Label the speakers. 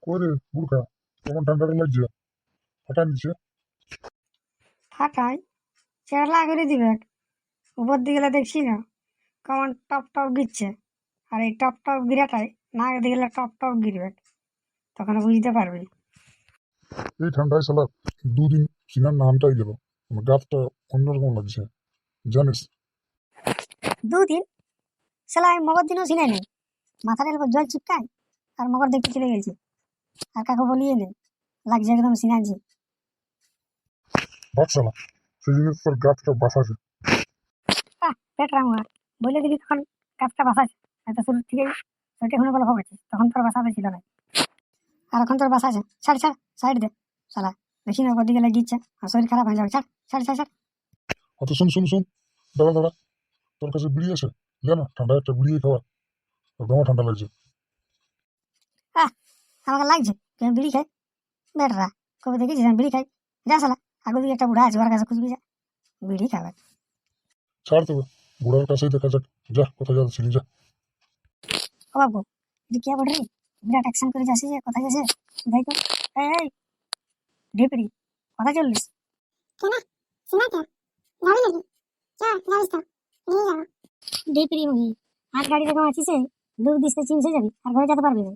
Speaker 1: করে বুড়কা কেমন ঠান্ডাটা লাগছে ফাটান দিচ্ছে।
Speaker 2: ফাটাই চেহারা করে দিবে। উপর দিকে গেলে দেখছি না কেমন টপ টপ গিরছে, আর এই টপ টপ গিরাটাই না দিকে গেলে টপ টপ গিরবে, তখন বুঝতে পারবি।
Speaker 1: এই ঠান্ডায় সালা দুদিন সিনার নামটাই গেল, আমার গাছটা অন্যরকম লাগছে জানিস।
Speaker 2: দুদিন সেলাই মগর দিনও ছিলাই নেই, মাথার এলাকা জল চিপকায় আর মগর দেখতে চলে গেছে, আর কাকে বলিয়ে নেই লাগছে একদম সিনাইছে।
Speaker 1: ভাত সালা সেই জিনিস তোর গাছটা বাঁচাছে।
Speaker 2: পেট রাঙা বলে দিবি তখন গাছটা বাসাছে, হয়তো শুরু থেকে ওইটা শুনে গল্প করছিস, তখন তোর বাসাতে ছিল না, আর এখন তোর বাসা আছে। ছাড় ছাড় সাইড দে সালা, বেশি না উপর দিকে লাগিয়েছে আর শরীর খারাপ হয়ে যাবে। ছাড় ছাড় ছাড় ছাড়।
Speaker 1: অত শুন শুন শুন, দাঁড়া দাঁড়া, তোর কাছে বিড়ি আছে? জানো ঠান্ডায় একটা বিড়ি খাওয়া, একদম ঠান্ডা লাগছে।
Speaker 2: আহ আমাকে লাগছে তুই আমি বিড়ি খাই? বেটরা কবে দেখেছিস আমি বিড়ি খাই? যা সালা, আগে দিকে একটা বুড়া আছে ওর কাছে খুঁজবি, যা বিড়ি খাবে।
Speaker 1: ছাড় তবে, বুড়ার কাছেই দেখা যাক, যা কোথায় যাচ্ছিলি যা।
Speaker 2: ও বাবু তুই কে বটে রে, বিরাট অ্যাকশন করে যাচ্ছিস যে, কোথায় যাচ্ছে যাই তো। এই ঢেপড়ি কোথায় চললিস?
Speaker 3: কেন সিনাতে যাবি নাকি? চল যাবিস তো নিয়ে যাবো।
Speaker 2: ঢেপড়ি মুখি, আর গাড়ি যখন আছিস দূর দিস চিমসে যাবি আর ঘরে যেতে পারবি না।